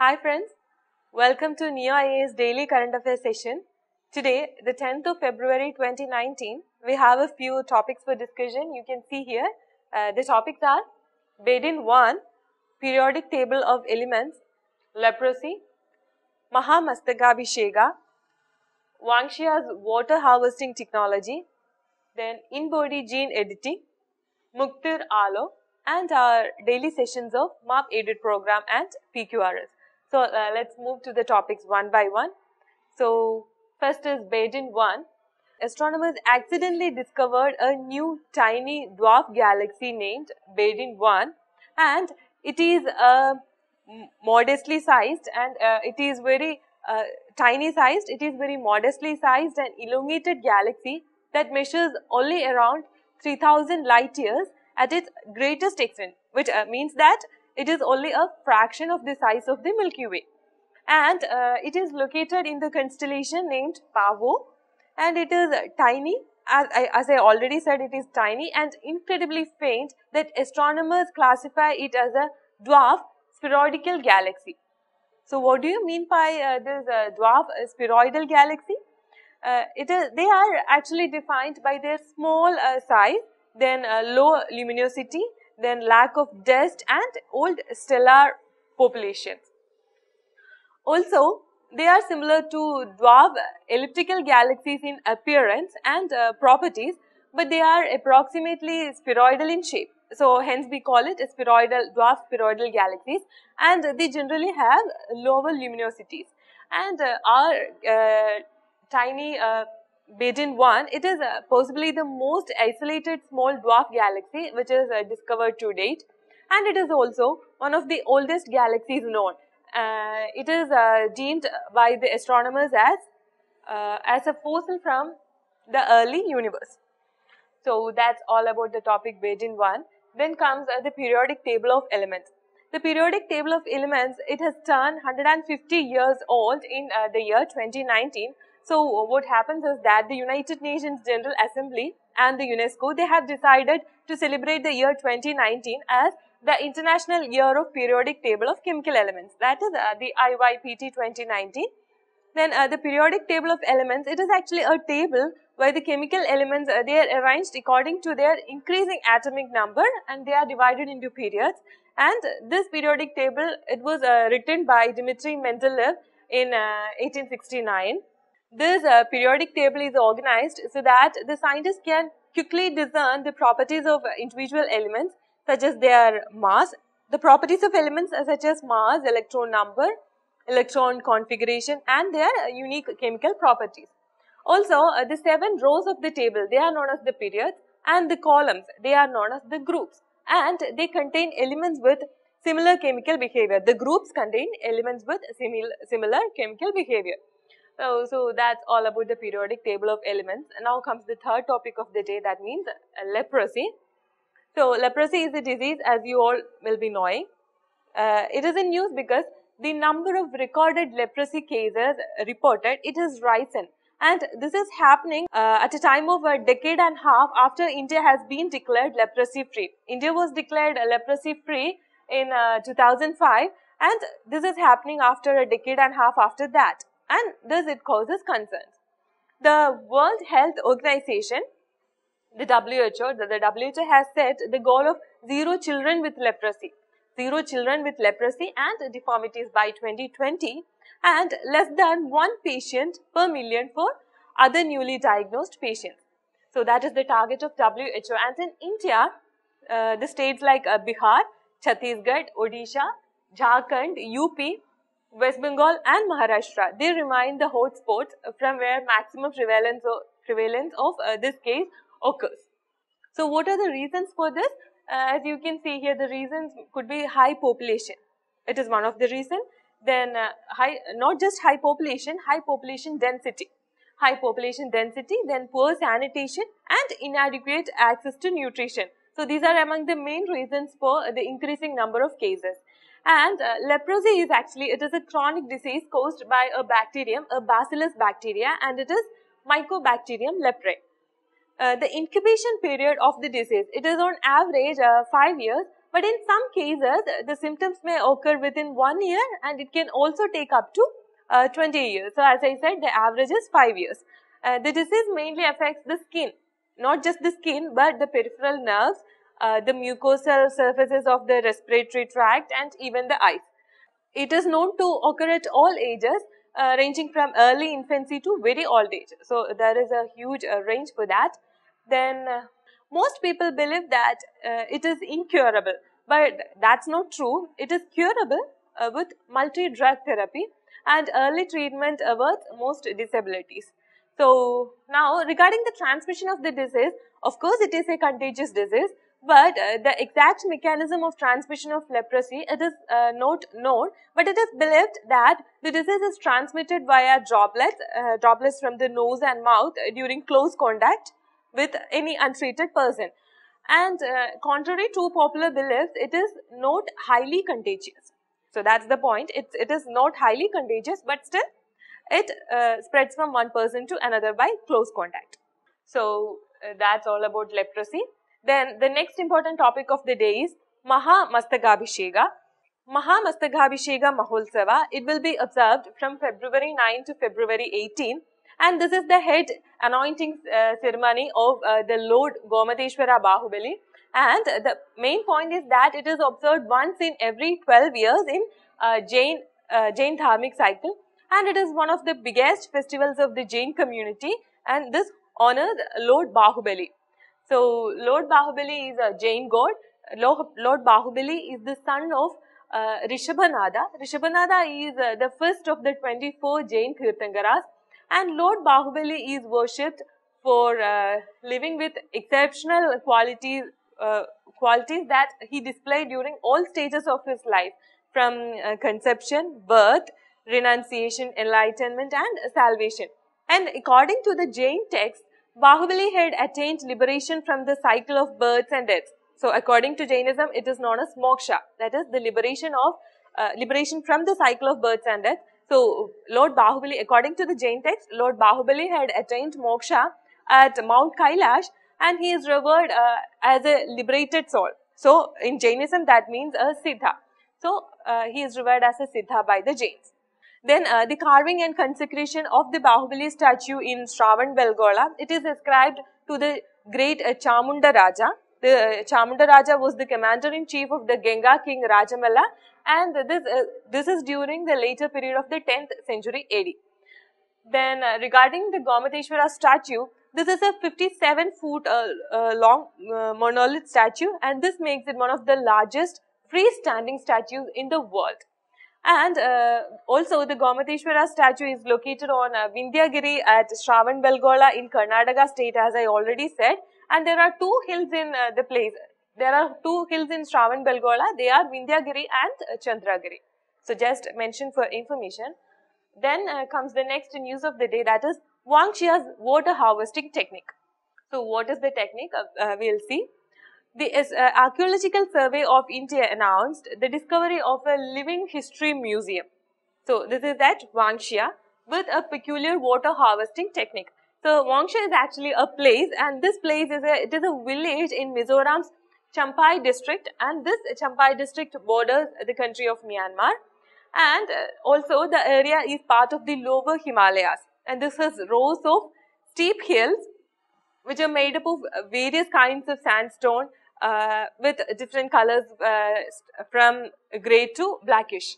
Hi friends, welcome to Ekam IAS Daily Current Affairs session. Today, the 10th of February 2019, we have a few topics for discussion. You can see here, the topics are Bedin 1, Periodic Table of Elements, Leprosy, Mahamastagabhishega, Wangshia's Water Harvesting Technology, then In-Body Gene Editing, Muktir Alo, and our daily sessions of MAP aided program and PQRS. So let's move to the topics one by one. So first is Bedin 1. Astronomers accidentally discovered a new tiny dwarf galaxy named Bedin 1, and it is modestly sized, and it is very tiny sized. It is very modestly sized and elongated galaxy that measures only around 3000 light years at its greatest extent, which means that it is only a fraction of the size of the Milky Way. And it is located in the constellation named Pavo, and it is tiny, as I already said, it is tiny and incredibly faint, that astronomers classify it as a dwarf spheroidal galaxy. So what do you mean by this dwarf spheroidal galaxy? They are actually defined by their small size, then low luminosity, then lack of dust and old stellar populations. Also, they are similar to dwarf elliptical galaxies in appearance and properties, but they are approximately spheroidal in shape. So, hence we call it a dwarf spheroidal galaxies, and they generally have lower luminosities. And our tiny Bedin 1, it is possibly the most isolated small dwarf galaxy which is discovered to date, and it is also one of the oldest galaxies known. It is deemed by the astronomers as a fossil from the early universe. So that's all about the topic Bedin 1. Then comes the periodic table of elements. The periodic table of elements, it has turned 150 years old in the year 2019. So what happens is that the United Nations General Assembly and the UNESCO, they have decided to celebrate the year 2019 as the International Year of Periodic Table of Chemical Elements. That is the IYPT 2019. Then the periodic table of elements, it is actually a table where the chemical elements, they are arranged according to their increasing atomic number, and they are divided into periods. And this periodic table, it was written by Dmitry Mendeleev in 1869. This periodic table is organized so that the scientists can quickly discern the properties of individual elements, such as their mass, the properties of elements such as mass, electron number, electron configuration, and their unique chemical properties. Also, the 7 rows of the table, they are known as the periods, and the columns, they are known as the groups, and they contain elements with similar chemical behavior. The groups contain elements with similar chemical behavior. So that's all about the periodic table of elements. And now comes the third topic of the day, that means leprosy. So leprosy is a disease, as you all will be knowing. It is in news because the number of recorded leprosy cases reported, it has risen. And this is happening at a time of a decade and a half after India has been declared leprosy free. India was declared leprosy free in 2005, and this is happening after a decade and a half after that. And thus it causes concerns. The World Health Organization, the WHO has set the goal of 0 children with leprosy. 0 children with leprosy and deformities by 2020, and less than 1 patient per million for other newly diagnosed patients. So that is the target of WHO. And in India, the states like Bihar, Chhattisgarh, Odisha, Jharkhand, UP, West Bengal and Maharashtra, they remain the hotspots from where maximum prevalence of this case occurs. So what are the reasons for this? As you can see here, the reasons could be high population. It is one of the reasons. Then not just high population density. High population density, then poor sanitation and inadequate access to nutrition. So these are among the main reasons for the increasing number of cases. And leprosy is actually, it is a chronic disease caused by a bacterium, a bacillus bacteria, and it is Mycobacterium leprae. The incubation period of the disease, it is on average 5 years, But in some cases, the symptoms may occur within 1 year, and it can also take up to 20 years. So as I said, the average is 5 years. The disease mainly affects the skin, not just the skin, but the peripheral nerves, the mucosal surfaces of the respiratory tract, and even the eyes. It is known to occur at all ages, ranging from early infancy to very old age. So there is a huge range for that. Then most people believe that it is incurable, but that's not true. It is curable with multi-drug therapy, and early treatment averts most disabilities. So now, regarding the transmission of the disease, of course it is a contagious disease, but the exact mechanism of transmission of leprosy, it is not known, but it is believed that the disease is transmitted via droplets from the nose and mouth during close contact with any untreated person. And contrary to popular beliefs, it is not highly contagious. So that's the point. It is not highly contagious, but still it spreads from one person to another by close contact. So that's all about leprosy. Then the next important topic of the day is Mahamastagabhishega. Mahamastagabhishega Maholsava. It will be observed from February 9 to February 18, and this is the head anointing ceremony of the Lord Gomateshwara Bahubali. And the main point is that it is observed once in every 12 years in Jain Dharmic cycle, and it is one of the biggest festivals of the Jain community, and this honors Lord Bahubali. So Lord Bahubali is a Jain god. Lord Bahubali is the son of Rishabhanada. Rishabhanada is the first of the 24 Jain Tirthankaras, and Lord Bahubali is worshipped for living with exceptional qualities that he displayed during all stages of his life, from conception, birth, renunciation, enlightenment, and salvation. And according to the Jain text, Bahubali had attained liberation from the cycle of births and deaths. So according to Jainism, it is known as moksha, that is the liberation from the cycle of births and deaths. So Lord Bahubali, according to the Jain text, Lord Bahubali had attained moksha at Mount Kailash, and he is revered as a liberated soul. So in Jainism, that means a siddha. So he is revered as a siddha by the Jains. Then the carving and consecration of the Bahubali statue in Shravan Belgola, it is ascribed to the great Chamunda Raja. The Chamunda Raja was the commander-in-chief of the Genga king Rajamalla, and this is during the later period of the 10th century AD. Then regarding the Gomateshwara statue, this is a 57-foot long monolith statue, and this makes it one of the largest freestanding statues in the world. And also the Gomateshwara statue is located on Vindhyagiri at Shravan Belgola in Karnataka state, as I already said. And there are two hills in the place. There are two hills in Shravan Belgola. They are Vindhyagiri and Chandragiri. So just mention for information. Then comes the next news of the day, that is Wangshia's water harvesting technique. So what is the technique? We'll see. The Archaeological Survey of India announced the discovery of a living history museum. So this is at Wangshia with a peculiar water harvesting technique. So Wangshia is actually a place, and this place is a village in Mizoram's Champai district, and this Champai district borders the country of Myanmar, and also the area is part of the lower Himalayas, and this has rows of steep hills which are made up of various kinds of sandstone with different colors from grey to blackish.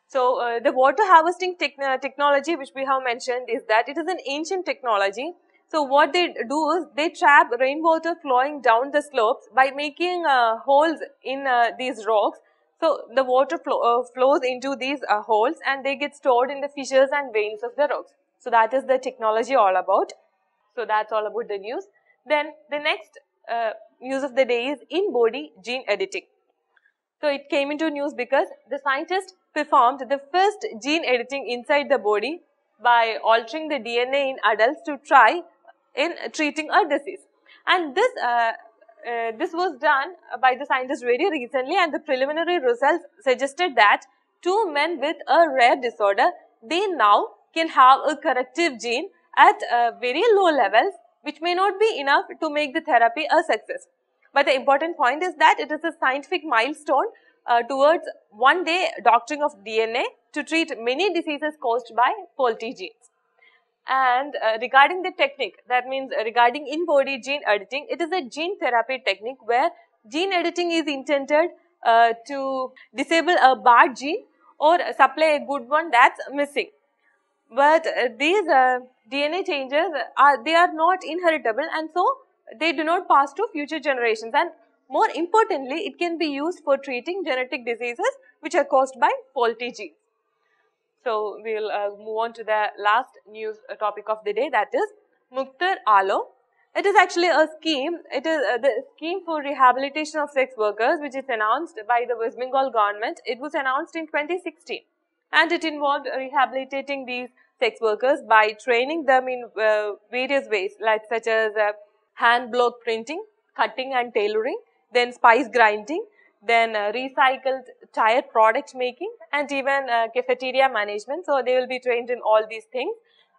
So the water harvesting technology which we have mentioned is that it is an ancient technology. So what they do is they trap rainwater flowing down the slopes by making holes in these rocks. So the water flows into these holes, and they get stored in the fissures and veins of the rocks. So that is the technology all about. So that's all about the news. Then the next news of the day is in-body gene editing. So it came into news because the scientists performed the first gene editing inside the body by altering the DNA in adults to try in treating a disease. And this was done by the scientists very recently, and the preliminary results suggested that 2 men with a rare disorder, they now can have a corrective gene at very low levels, which may not be enough to make the therapy a success. But the important point is that it is a scientific milestone towards one day doctoring of DNA to treat many diseases caused by faulty genes. And regarding the technique, that means regarding in-body gene editing, it is a gene therapy technique where gene editing is intended to disable a bad gene or supply a good one that's missing. But these DNA changes they are not inheritable, and so they do not pass to future generations. And more importantly, it can be used for treating genetic diseases which are caused by faulty genes. So we'll move on to the last news topic of the day, that is Muktar Alo. It is actually a scheme. It is the scheme for rehabilitation of sex workers, which is announced by the West Bengal government. It was announced in 2016, and it involved rehabilitating these sex workers by training them in various ways, like such as hand block printing, cutting and tailoring, then spice grinding, then recycled tire product making, and even cafeteria management. So they will be trained in all these things.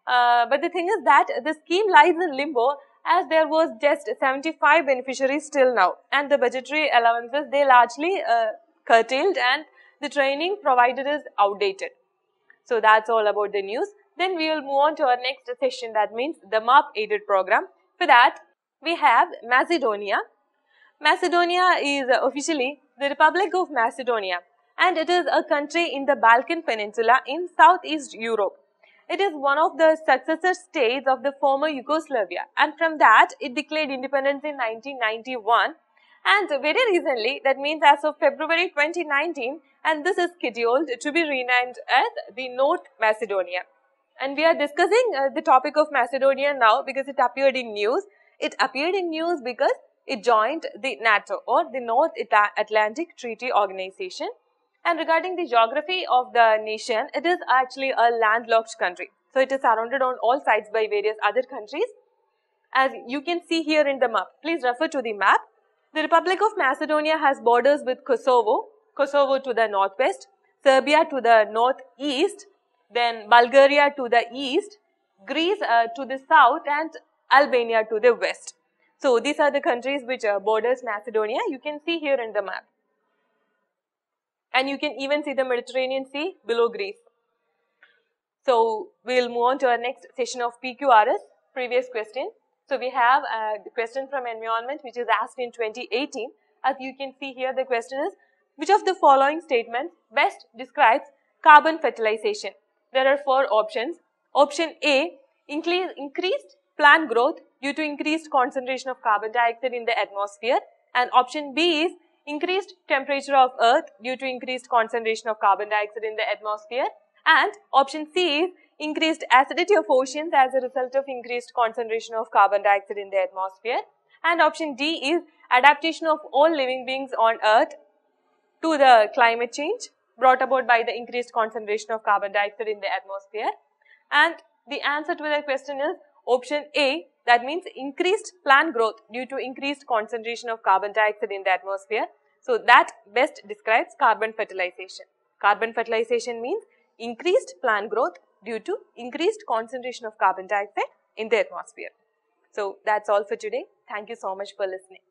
But the thing is that the scheme lies in limbo, as there was just 75 beneficiaries till now, and the budgetary allowances, they largely curtailed, and the training provided is outdated. So that's all about the news. Then we will move on to our next session, that means the MAP aided program. For that, we have Macedonia. Macedonia is officially the Republic of Macedonia, and it is a country in the Balkan Peninsula in Southeast Europe. It is one of the successor states of the former Yugoslavia, and from that it declared independence in 1991, and very recently, that means as of February 2019, and this is scheduled to be renamed as the North Macedonia. And we are discussing the topic of Macedonia now because it appeared in news. It appeared in news because it joined the NATO, or the North Atlantic Treaty Organization. And regarding the geography of the nation, it is actually a landlocked country. So it is surrounded on all sides by various other countries, as you can see here in the map. Please refer to the map. The Republic of Macedonia has borders with Kosovo to the northwest, Serbia to the northeast, then Bulgaria to the east, Greece to the south, and Albania to the west. So these are the countries which borders Macedonia. You can see here in the map. And you can even see the Mediterranean Sea below Greece. So we'll move on to our next session of PQRS, previous question. So we have the question from environment, which is asked in 2018. As you can see here, the question is, which of the following statements best describes carbon fertilization? There are 4 options. Option A, increased plant growth due to increased concentration of carbon dioxide in the atmosphere. And option B is increased temperature of earth due to increased concentration of carbon dioxide in the atmosphere. And option C is increased acidity of oceans as a result of increased concentration of carbon dioxide in the atmosphere. And option D is adaptation of all living beings on earth to the climate change brought about by the increased concentration of carbon dioxide in the atmosphere. And the answer to the question is option A, that means increased plant growth due to increased concentration of carbon dioxide in the atmosphere. So that best describes carbon fertilization. Carbon fertilization means increased plant growth due to increased concentration of carbon dioxide in the atmosphere. So that's all for today. Thank you so much for listening.